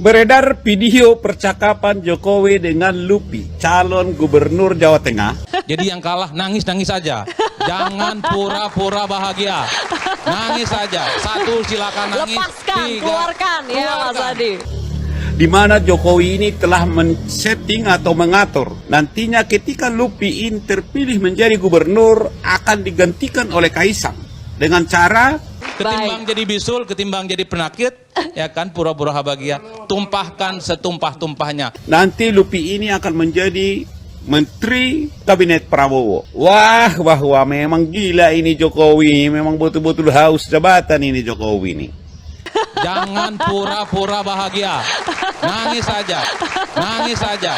Beredar video percakapan Jokowi dengan Lupi, calon gubernur Jawa Tengah. Jadi yang kalah nangis-nangis saja. Jangan pura-pura bahagia. Nangis saja. Satu, silakan nangis. Lepaskan, Tiga, keluarkan ya Mas Adi. Di mana Jokowi ini telah men-setting atau mengatur nantinya ketika Lupi ini terpilih menjadi gubernur akan digantikan oleh Kaisang dengan cara ketimbang jadi bisul, ketimbang jadi penakit, ya kan, pura-pura bahagia, tumpahkan setumpah-tumpahnya. nanti Lupi ini akan menjadi Menteri Kabinet Prabowo. Wah, memang gila ini Jokowi, memang betul-betul haus jabatan ini Jokowi ini. Jangan pura-pura bahagia. Nangis saja. Nangis saja.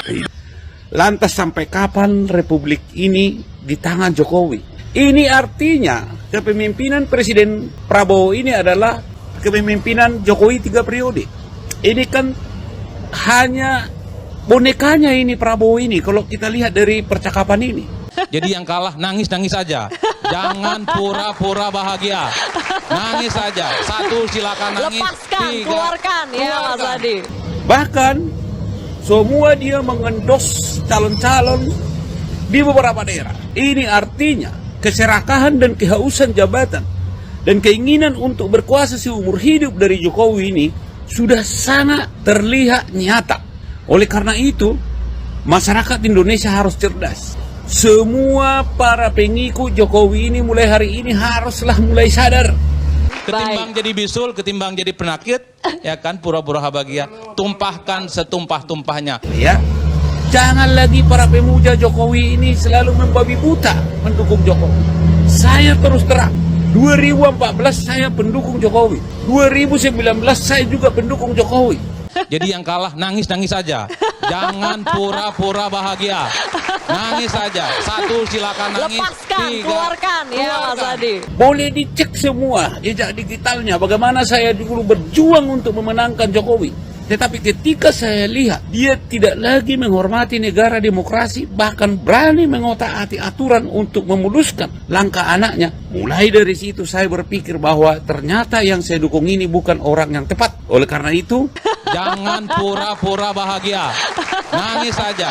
Lantas sampai kapan Republik ini di tangan Jokowi? Ini artinya kepemimpinan Presiden Prabowo ini adalah kepemimpinan Jokowi 3 periode. Ini kan hanya bonekanya ini Prabowo ini kalau kita lihat dari percakapan ini. Jadi yang kalah nangis-nangis saja. Jangan pura-pura bahagia. Nangis saja. Satu, silakan nangis. Lepaskan, Tiga, keluarkan ya Mas Adi. Bahkan semua dia mengendos calon-calon di beberapa daerah. Ini artinya keserakahan dan kehausan jabatan dan keinginan untuk berkuasa seumur hidup dari Jokowi ini sudah sangat terlihat nyata. Oleh karena itu, masyarakat Indonesia harus cerdas. Semua para pengikut Jokowi ini mulai hari ini haruslah mulai sadar. ketimbang jadi bisul, ketimbang jadi penakit, ya kan, pura-pura bahagia, tumpahkan setumpah-tumpahnya. Ya, jangan lagi para pemuja Jokowi ini selalu membabi buta mendukung Jokowi. Saya terus terang, 2014 saya pendukung Jokowi, 2019 saya juga pendukung Jokowi. Jadi yang kalah nangis-nangis saja. Jangan pura-pura bahagia. Nangis saja. Satu, silakan nangis. Lepaskan, Tiga, keluarkan ya Mas Adi. Boleh dicek semua jejak digitalnya bagaimana saya dulu berjuang untuk memenangkan Jokowi. Tetapi ketika saya lihat dia tidak lagi menghormati negara demokrasi, bahkan berani mengotak-atik aturan untuk memuluskan langkah anaknya. Mulai dari situ saya berpikir bahwa ternyata yang saya dukung ini bukan orang yang tepat. Oleh karena itu, jangan pura-pura bahagia. Nangis saja.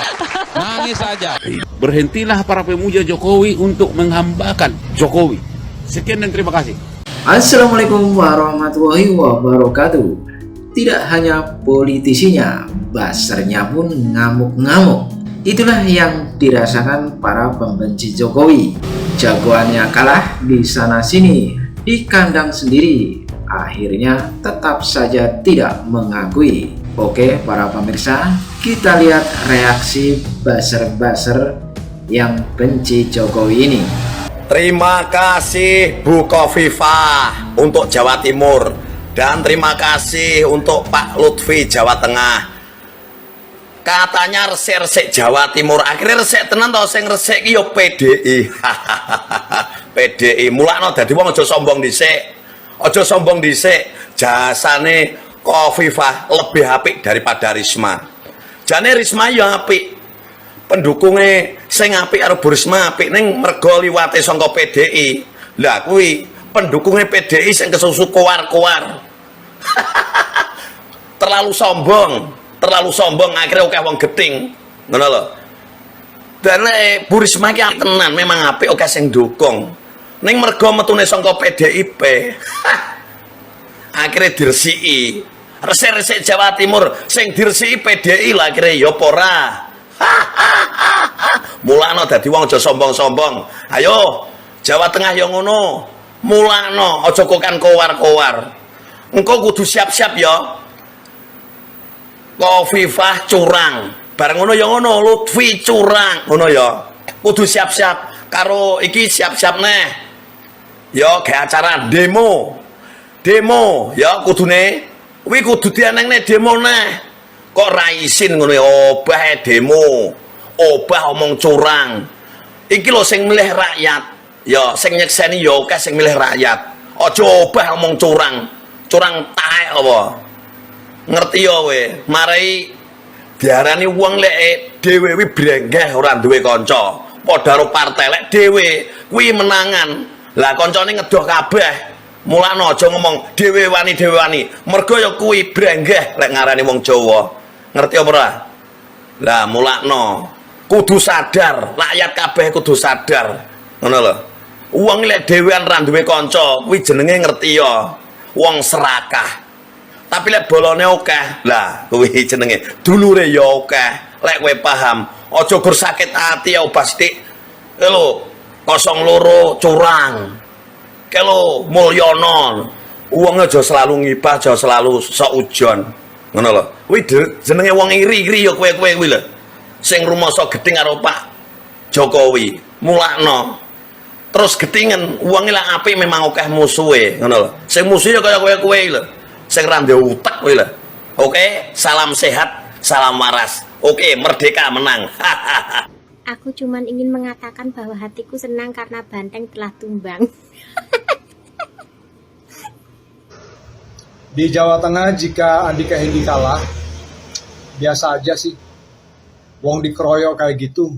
Nangis saja. berhentilah para pemuja Jokowi untuk menghambakan Jokowi. Sekian dan terima kasih. Assalamualaikum warahmatullahi wabarakatuh. Tidak hanya politisinya, buzzernya pun ngamuk-ngamuk. Itulah yang dirasakan para pembenci Jokowi. Jagoannya kalah di sana-sini, di kandang sendiri. Akhirnya tetap saja tidak mengakui. Oke para pemirsa, kita lihat reaksi buzzer-buzzer yang benci Jokowi ini. Terima kasih Bu Khofifah untuk Jawa Timur, dan terima kasih untuk Pak Lutfi Jawa Tengah. Katanya resik-resik Jawa Timur, akhirnya resik tenan tau, sing resik iki yo PDI. PDI mulakno dadi wong aja sombong dhisik. Aja sombong dhisik. Jasane Khofifah lebih apik daripada Risma. Jane Risma ya apik. Pendukungnya sing apik karo Bu Risma apik ning mergo liwate saka PDI. Lah kuwi pendukungnya PDI sing kesusu kowar-kowar. terlalu sombong akhirnya akeh wong geting, ngono lho. Dan Bu Risma iki tenan memang apik akeh sing dukung. Ning mergo metune saka PDIP. Akhirnya diresiki. Resik-resik Jawa Timur sing diresiki PDI lah akhirnya ya apa ora. Mulakno dadi wong aja sombong-sombong. Ayo Jawa Tengah ya ngono. Mulakno aja kokan kowar-kowar. Engko kudu siap-siap ya. Khofifah curang. Bareng ngono ya ngono, Lutfi curang. Ngono ya. Kudu siap-siap karo iki siap-siap neh. Ya gawe acara demo. Demo ya kudune. Kuwi kudu dianengne demo neh. Kok ra isin ngono ya, obah demo. Obah omong curang. Iki lho sing milih rakyat. Ya sing nyekseni ya akeh sing milih rakyat. Aja obah omong curang. Curang taek apa? Ngerti ya kowe? Marai diarani wong lek dhewe kuwi brenggeh ora duwe kanca. Padha karo partai lek dhewe kuwi menangan. Lah kancane ngedoh kabeh. Mulane aja ngomong dhewe wani. Mergo ya kuwi brenggeh lek ngarani wong Jawa. Ngerti apa ora? Lah mulakno kudu sadar, rakyat kabeh kudu sadar. Ngono lho. Wong lek dhewean ra duwe kanca, kuwi jenenge ngerti ya. Wong serakah. Tapi lek bolone akeh, lah kuwi jenenge dulure ya akeh. Lek kowe paham, aja gur sakit ati ya Bastik. Lho, 02 curang. Kelo Mulyono, wong aja selalu ngibah, aja selalu sok ujon. Ngono lho. Kuwi jenenge wong iri-iri ya kowe kuwi lho. Sing rumasa gedeng karo Pak Jokowi, mulakno. Terus gedingen wong lak apik memang akeh musuhe, ngono lho. Sing musuhe kaya kowe lho. Sing ra ndek utek kowe lho. Oke, salam sehat, salam waras. Oke, merdeka menang. Aku cuman ingin mengatakan bahwa hatiku senang karena banteng telah tumbang. Di Jawa Tengah jika Andika Hendi kalah, biasa aja sih. Wong dikeroyok kayak gitu,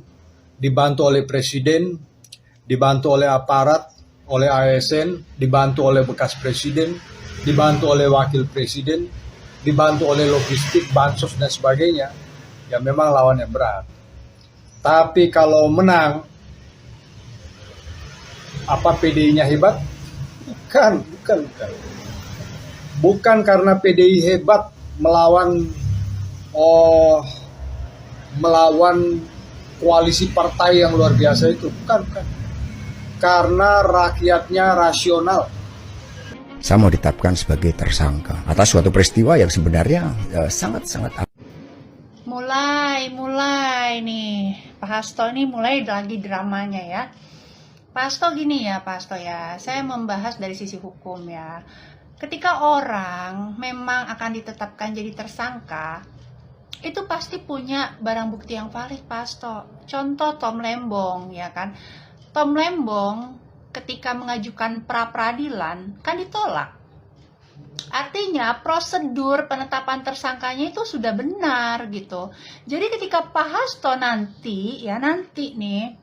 dibantu oleh presiden, dibantu oleh aparat, oleh ASN, dibantu oleh bekas presiden, dibantu oleh wakil presiden, dibantu oleh logistik, bansos dan sebagainya. Ya memang lawannya berat. Tapi kalau menang, apa PDI-nya hebat? Bukan. Bukan karena PDI hebat melawan koalisi partai yang luar biasa itu, bukan. Karena rakyatnya rasional. Saya mau ditetapkan sebagai tersangka atas suatu peristiwa yang sebenarnya sangat-sangat. Mulai nih Pak Hasto ini mulai lagi dramanya ya. Pak Hasto gini ya Pak Hasto ya, saya membahas dari sisi hukum ya. Ketika orang memang akan ditetapkan jadi tersangka, itu pasti punya barang bukti yang valid Pak Hasto. Contoh Tom Lembong ya kan. Tom Lembong ketika mengajukan pra-peradilan kan ditolak. Artinya prosedur penetapan tersangkanya itu sudah benar gitu. Jadi ketika Pak Hasto nanti nih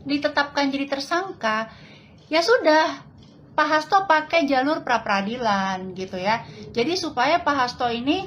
ditetapkan jadi tersangka, ya sudah Pak Hasto pakai jalur pra-peradilan gitu ya. Jadi supaya Pak Hasto ini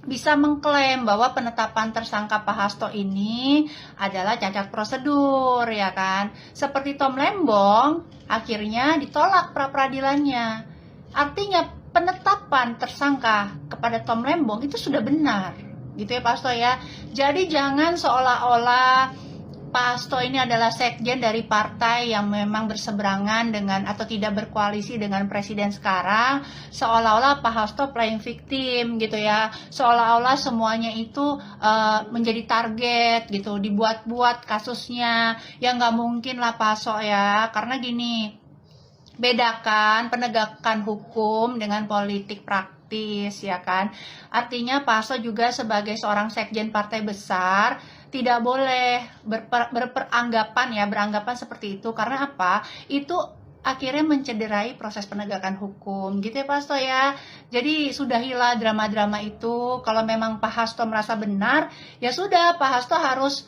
bisa mengklaim bahwa penetapan tersangka Pak Hasto ini adalah cacat prosedur ya kan. Seperti Tom Lembong akhirnya ditolak pra-peradilannya. Artinya penetapan tersangka kepada Tom Lembong itu sudah benar gitu ya Pak Hasto ya. Jadi jangan seolah-olah Pak Hasto ini adalah sekjen dari partai yang memang berseberangan dengan atau tidak berkoalisi dengan presiden sekarang, seolah-olah Pak Hasto playing victim gitu ya, seolah-olah semuanya itu menjadi target gitu, dibuat-buat kasusnya, ya nggak mungkin lah Pak Hasto ya, karena gini, bedakan penegakan hukum dengan politik praktis ya kan, artinya Pak Hasto juga sebagai seorang sekjen partai besar, tidak boleh beranggapan seperti itu, karena apa? Itu akhirnya mencederai proses penegakan hukum gitu ya Pak Hasto ya. Jadi sudahilah drama-drama itu. Kalau memang Pak Hasto merasa benar, ya sudah Pak Hasto harus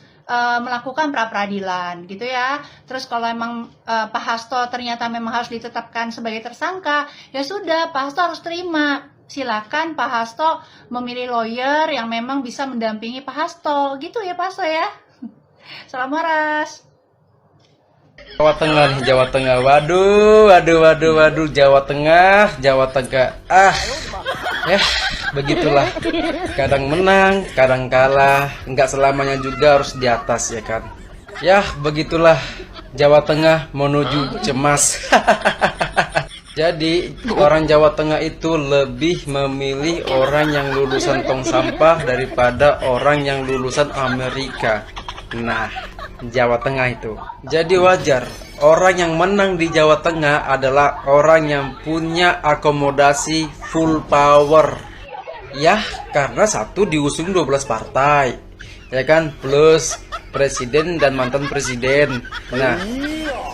melakukan pra-peradilan gitu ya. Terus kalau emang Pak Hasto ternyata memang harus ditetapkan sebagai tersangka, ya sudah Pak Hasto harus terima. Silakan Pak Hasto memilih lawyer yang memang bisa mendampingi Pak Hasto gitu ya Pak Hasto ya. Salam waras. Jawa Tengah nih, Jawa Tengah. Waduh, Jawa Tengah. Begitulah. Kadang menang, kadang kalah. Enggak selamanya juga harus di atas ya kan. Ya, begitulah Jawa Tengah menuju cemas. Jadi orang Jawa Tengah itu lebih memilih orang yang lulusan tong sampah daripada orang yang lulusan Amerika. Nah, Jawa Tengah itu. Jadi wajar orang yang menang di Jawa Tengah adalah orang yang punya akomodasi full power. Ya, karena satu diusung 12 partai. Ya kan, plus presiden dan mantan presiden. Nah,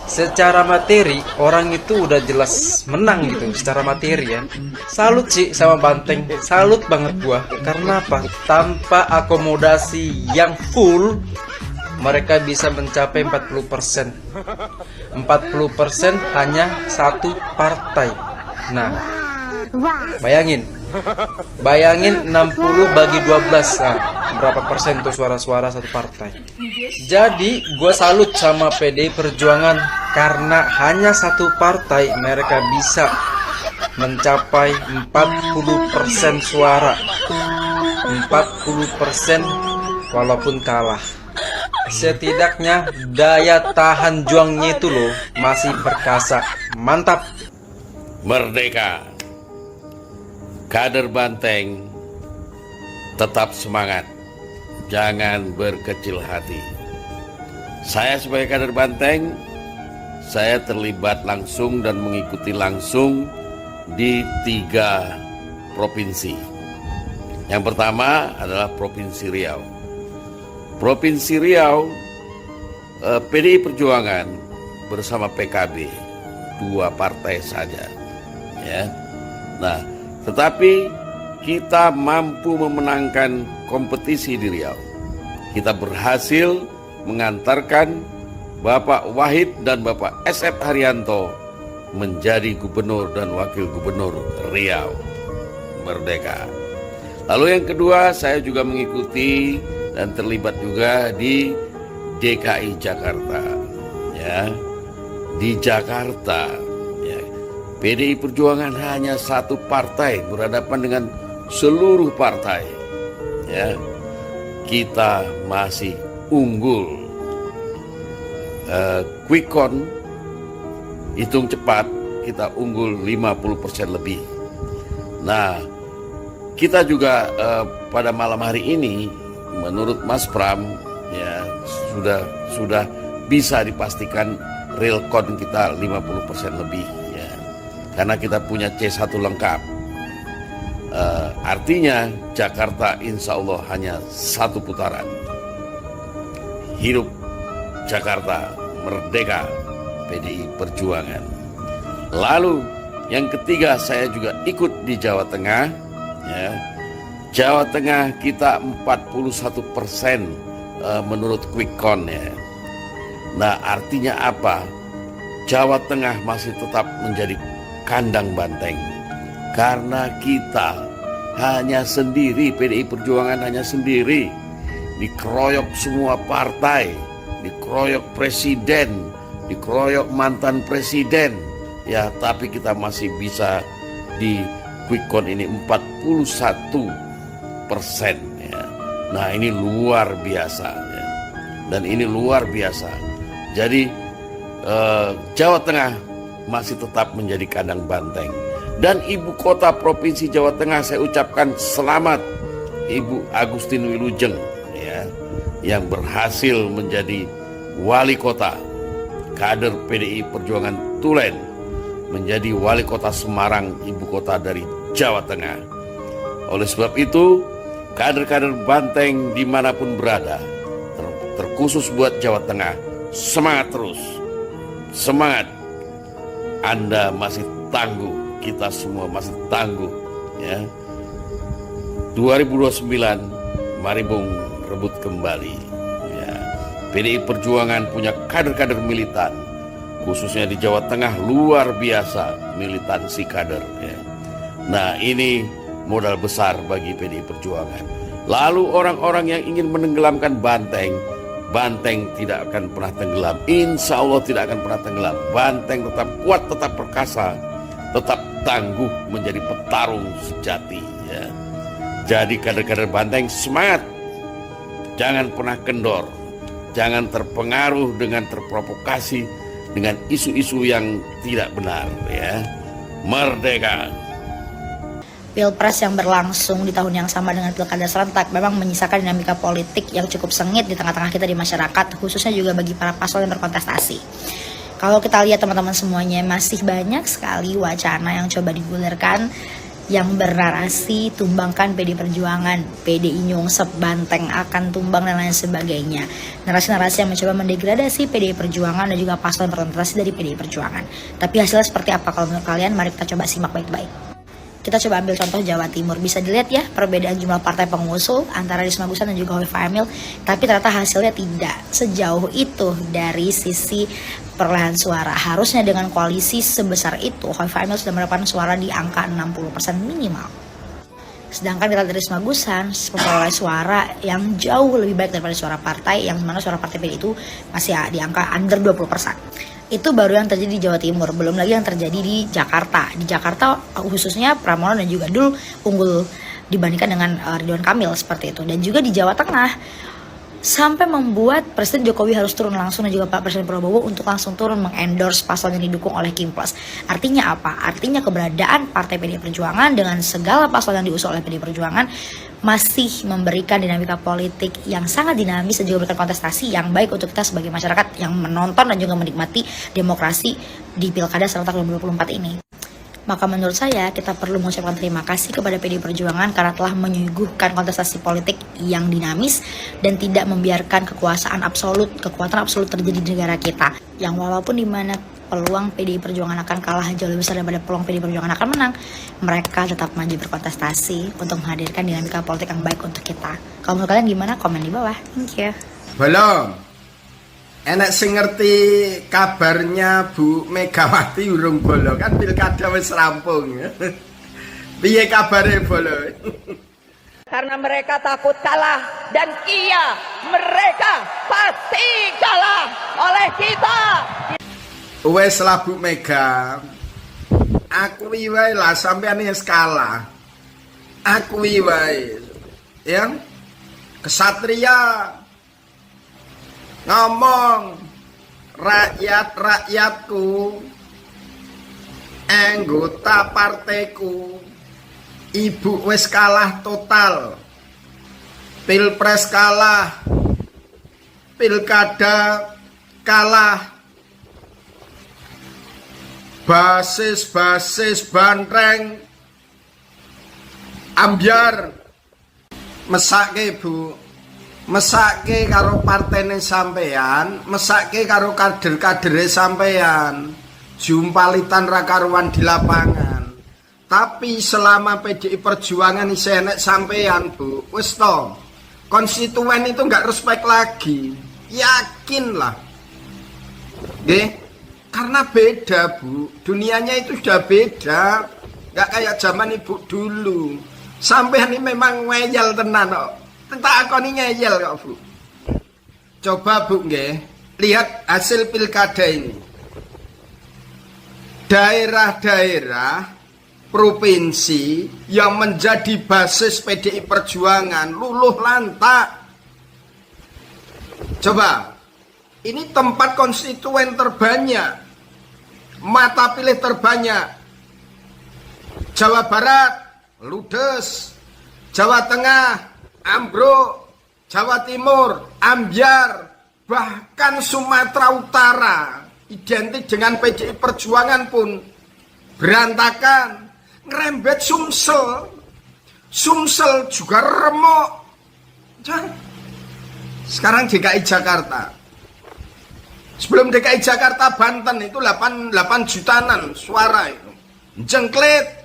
secara materi orang itu udah jelas menang gitu secara materi ya. Salut sih sama Banteng, salut banget gua. Karena apa? Tanpa akomodasi yang full mereka bisa mencapai 40%. 40% hanya satu partai. Nah, bayangin 60 bagi 12, nah, berapa persen tuh suara-suara satu partai. Jadi gue salut sama PDI Perjuangan karena hanya satu partai mereka bisa mencapai 40% suara. 40% walaupun kalah. Setidaknya daya tahan juangnya itu loh masih perkasa. Mantap. Merdeka. Kader Banteng tetap semangat, jangan berkecil hati. Saya sebagai kader Banteng, saya terlibat langsung dan mengikuti langsung di 3 provinsi. Yang pertama adalah Provinsi Riau. Provinsi Riau, PDI Perjuangan bersama PKB, 2 partai saja. Ya. Nah, tetapi kita mampu memenangkan kompetisi di Riau. Kita berhasil mengantarkan Bapak Wahid dan Bapak SF Haryanto menjadi gubernur dan wakil gubernur Riau. Merdeka. Lalu yang kedua, saya juga mengikuti dan terlibat juga di DKI Jakarta. Ya, di Jakarta. Ya. PDI Perjuangan hanya satu partai berhadapan dengan seluruh partai. Ya, kita masih unggul. Quick count, hitung cepat, kita unggul 50% lebih. Nah, kita juga pada malam hari ini, menurut Mas Pram, ya sudah bisa dipastikan real count kita 50% lebih. Ya, karena kita punya C1 lengkap. Artinya Jakarta insya Allah hanya 1 putaran. Hidup Jakarta, merdeka, PDI Perjuangan. Lalu yang ketiga, saya juga ikut di Jawa Tengah. Ya, Jawa Tengah kita 41% menurut quick count ya. Nah, artinya apa? Jawa Tengah masih tetap menjadi kandang banteng. Karena kita hanya sendiri, PDI Perjuangan hanya sendiri. Dikeroyok semua partai, dikeroyok presiden, dikeroyok mantan presiden. Ya, tapi kita masih bisa di quick count ini 41%. Ya. Nah, ini luar biasa. Ya. Dan ini luar biasa. Jadi Jawa Tengah masih tetap menjadi kandang banteng. Dan ibu kota provinsi Jawa Tengah, saya ucapkan selamat Ibu Agustin Wilujeng, ya, yang berhasil menjadi wali kota, kader PDI Perjuangan Tulen, menjadi wali kota Semarang, ibu kota dari Jawa Tengah. Oleh sebab itu, kader-kader Banteng dimanapun berada, terkhusus buat Jawa Tengah, semangat terus, semangat. Anda masih tangguh, kita semua masih tangguh. Ya. 2029, mari Bung rebut kembali. Ya. PDI Perjuangan punya kader-kader militan, khususnya di Jawa Tengah, luar biasa militansi kader. Ya. Nah, ini modal besar bagi PDI Perjuangan. Lalu orang-orang yang ingin menenggelamkan Banteng, Banteng tidak akan pernah tenggelam. Insya Allah tidak akan pernah tenggelam. Banteng tetap kuat, tetap perkasa, tetap tangguh menjadi petarung sejati. Ya. Jadi kader-kader Banteng semangat, jangan pernah kendor, jangan terpengaruh dengan terprovokasi dengan isu-isu yang tidak benar. Ya. Merdeka. Pilpres yang berlangsung di tahun yang sama dengan pilkada serentak memang menyisakan dinamika politik yang cukup sengit di tengah-tengah kita di masyarakat, khususnya juga bagi para paslon yang berkontestasi. Kalau kita lihat teman-teman semuanya, masih banyak sekali wacana yang coba digulirkan yang bernarasi tumbangkan PDI Perjuangan, PDI nyungsep, Banteng akan tumbang dan lain sebagainya. Narasi-narasi yang mencoba mendegradasi PDI Perjuangan dan juga paslon berkontestasi dari PDI Perjuangan. Tapi hasilnya seperti apa kalau menurut kalian? Mari kita coba simak baik-baik. Kita coba ambil contoh Jawa Timur. Bisa dilihat ya perbedaan jumlah partai pengusul antara Risma Gusan dan juga Khoifah Emil. Tapi ternyata hasilnya tidak sejauh itu dari sisi perolehan suara. Harusnya dengan koalisi sebesar itu, Khoifah Emil sudah mendapatkan suara di angka 60% minimal. Sedangkan kita dari Risma Gusan memperoleh suara yang jauh lebih baik daripada suara partai, yang mana suara partai PD itu masih di angka under 20%. Itu baru yang terjadi di Jawa Timur, belum lagi yang terjadi di Jakarta. Di Jakarta khususnya Pramono dan juga Dul unggul dibandingkan dengan Ridwan Kamil seperti itu. Dan juga di Jawa Tengah, sampai membuat Presiden Jokowi harus turun langsung dan juga Pak Presiden Prabowo untuk langsung turun mengendorse paslon yang didukung oleh Kim Plus. Artinya apa? Artinya keberadaan Partai PDI Perjuangan dengan segala paslon yang diusung oleh PDI Perjuangan masih memberikan dinamika politik yang sangat dinamis dan juga memberikan kontestasi yang baik untuk kita sebagai masyarakat yang menonton dan juga menikmati demokrasi di Pilkada serentak 2024 ini. Maka menurut saya kita perlu mengucapkan terima kasih kepada PDI Perjuangan karena telah menyuguhkan kontestasi politik yang dinamis dan tidak membiarkan kekuatan absolut terjadi di negara kita. Yang walaupun dimana peluang PDI Perjuangan akan kalah jauh lebih besar daripada peluang PDI Perjuangan akan menang, mereka tetap maju berkontestasi untuk menghadirkan dinamika politik yang baik untuk kita. Kalau menurut kalian gimana? Komen di bawah. Thank you. Belum. Enak sing ngerti kabarnya Bu Megawati urung bolo, kan pilkada wis rampung. Piye kabare bolo? Karena mereka takut kalah, dan iya, mereka pasti kalah oleh kita. Wes lah Bu Mega, akui wae lah sampean wis kalah. Akui wae. Ya. Kesatria ngomong rakyat-rakyatku, anggota partaiku, ibu wis kalah total. Pilpres kalah, pilkada kalah, basis banteng ambyar. Mesake Bu, mesake karo partene sampean, mesake karo kader-kadere sampean, jumpalitan ra karuan di lapangan. Tapi selama PDI Perjuangan isih enek sampean Bu, wis to, konstituen itu nggak respect lagi, yakinlah. Nggih, karena beda Bu, dunianya itu sudah beda, nggak kayak zaman ibu dulu. Sampean ini memang ngeyel tenan kok. Tak akoni ngeyel kok Bu. Coba Bu nggih, lihat hasil pilkada ini. Daerah-daerah provinsi yang menjadi basis PDI Perjuangan luluh lantak. Coba, ini tempat konstituen terbanyak, mata pilih terbanyak. Jawa Barat ludes, Jawa Tengah ambruk, Jawa Timur ambyar, bahkan Sumatera Utara identik dengan PDI Perjuangan pun berantakan. Ngerembet Sumsel juga remuk. Sekarang DKI Jakarta, sebelum DKI Jakarta Banten itu 8 jutaan suara itu jengklit.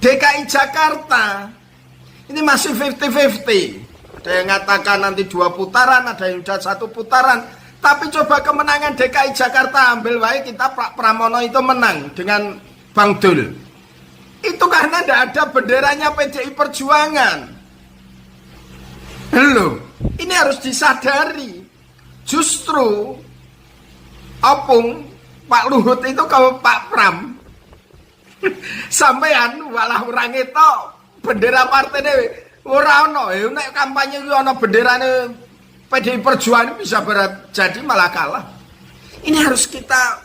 DKI Jakarta ini masih 50-50. Ada yang mengatakan nanti 2 putaran, ada yang sudah 1 putaran. Tapi coba kemenangan DKI Jakarta ambil wae kita, Pak Pramono itu menang dengan Bang Dul. Itu karena tidak ada benderanya PDI Perjuangan. Loh, ini harus disadari. Justru opung Pak Luhut itu ke Pak Pram. Sampean walah orang itu bendera partai dewe ora ono, nek kampanye iki ono benderane PDI Perjuangan bisa berat jadi malah kalah. Ini harus kita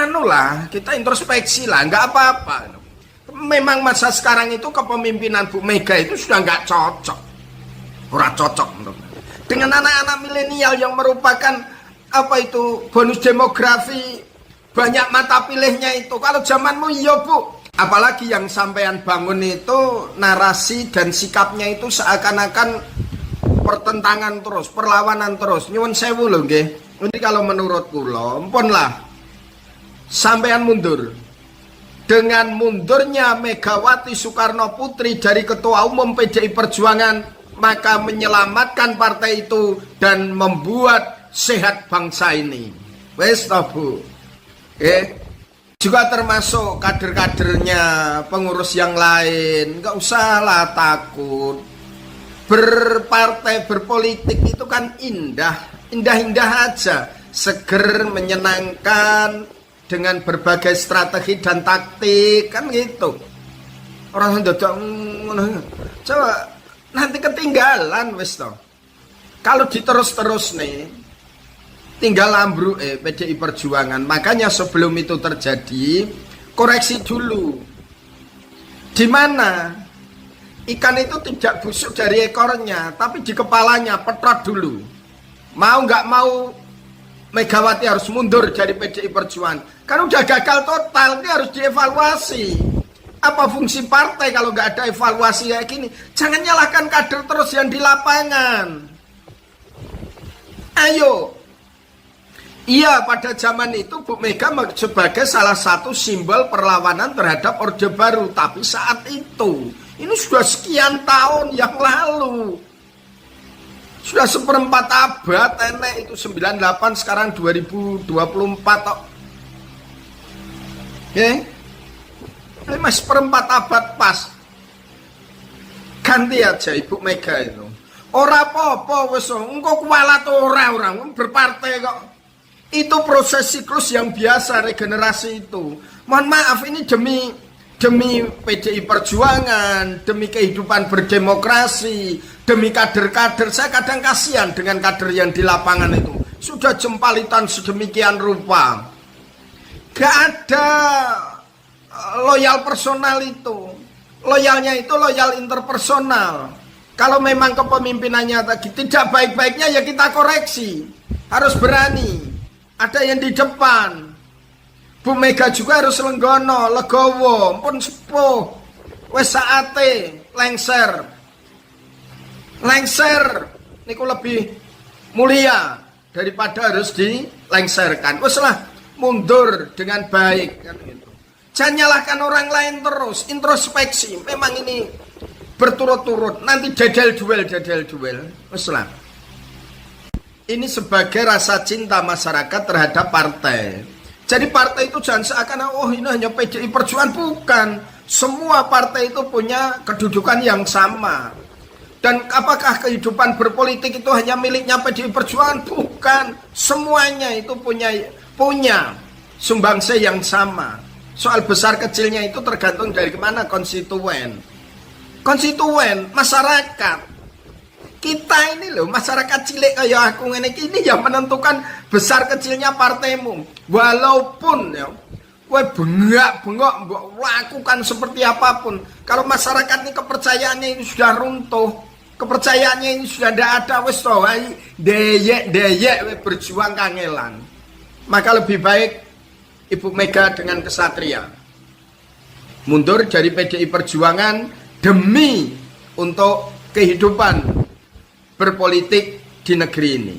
anu lah, kita introspeksi lah, nggak apa-apa. Memang masa sekarang itu kepemimpinan Bu Mega itu sudah nggak cocok, ora cocok dengan anak-anak milenial yang merupakan apa itu bonus demografi. Banyak mata pilihnya itu. Kalau zamanmu iya Bu. Apalagi yang sampean bangun itu narasi dan sikapnya itu seakan-akan pertentangan terus, perlawanan terus. Nyuwun sewu lho nggih. Ini kalau menurut kula, ampun lah. Sampean mundur. dengan mundurnya Megawati Soekarno Putri dari Ketua Umum PDI Perjuangan, maka menyelamatkan partai itu dan membuat sehat bangsa ini. Wes toh Bu. Juga termasuk kader-kadernya, pengurus yang lain, nggak usahlah takut. Berpartai, berpolitik itu kan indah-indah aja, seger, menyenangkan, dengan berbagai strategi dan taktik, kan gitu. Orang dadak coba nanti ketinggalan wis toh. Kalau diterus-terus nih, tinggal ambruk PDI Perjuangan. Makanya sebelum itu terjadi, koreksi dulu. Di mana ikan itu tidak busuk dari ekornya, tapi di kepalanya, petrot dulu. Mau nggak mau Megawati harus mundur dari PDI Perjuangan. Kan udah gagal total, ini harus dievaluasi. Apa fungsi partai kalau nggak ada evaluasi kayak gini? Jangan nyalahkan kader terus yang di lapangan. Ayo. Iya, pada zaman itu Bu Mega sebagai salah satu simbol perlawanan terhadap Orde Baru. Tapi saat itu, ini sudah sekian tahun yang lalu. Sudah seperempat abad, enek itu 98, sekarang 2024 tok. Ini masih seperempat abad pas. Ganti aja Ibu Mega itu. Ora apa-apa wis engko kualat orang berpartai kok. Itu proses siklus yang biasa, regenerasi itu. Mohon maaf, ini demi PDI Perjuangan, demi kehidupan berdemokrasi, demi kader-kader. Saya kadang kasihan dengan kader yang di lapangan itu. Sudah jempalitan sedemikian rupa. Gak ada loyal personal itu. Loyalnya itu loyal interpersonal. Kalau memang kepemimpinannya tadi tidak baik-baiknya, ya kita koreksi. Harus berani. Ada yang di depan. Bu Mega juga harus lenggono, legowo, pun sepuh. Wes saate lengser. Lengser niku lebih mulia daripada harus dilengserkan. Wes lah, mundur dengan baik kan gitu. Jangan nyalahkan orang lain terus, introspeksi. Memang ini berturut-turut, nanti dedel duel. Wes lah. Ini sebagai rasa cinta masyarakat terhadap partai. Jadi partai itu jangan seakan oh ini hanya PDI Perjuangan, bukan. Semua partai itu punya kedudukan yang sama. Dan apakah kehidupan berpolitik itu hanya miliknya PDI Perjuangan? Bukan. Semuanya itu punya sumbangsih yang sama. Soal besar kecilnya itu tergantung dari kemana konstituen. Konstituen, masyarakat. Kita ini loh, masyarakat cilik kayak aku ini yang menentukan besar kecilnya partaimu. Walaupun ya, kowe bengak-bengok lakukan seperti apapun. Kalau masyarakat ini kepercayaannya ini sudah runtuh, kepercayaannya ini sudah tidak ada, wis toh deyek berjuang kangelan. Maka lebih baik Ibu Mega dengan kesatria mundur dari PDI Perjuangan demi untuk kehidupan berpolitik di negeri ini,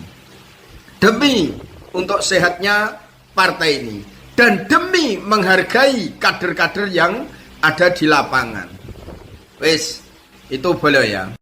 demi untuk sehatnya partai ini, dan demi menghargai kader-kader yang ada di lapangan. Wes, itu boleh ya.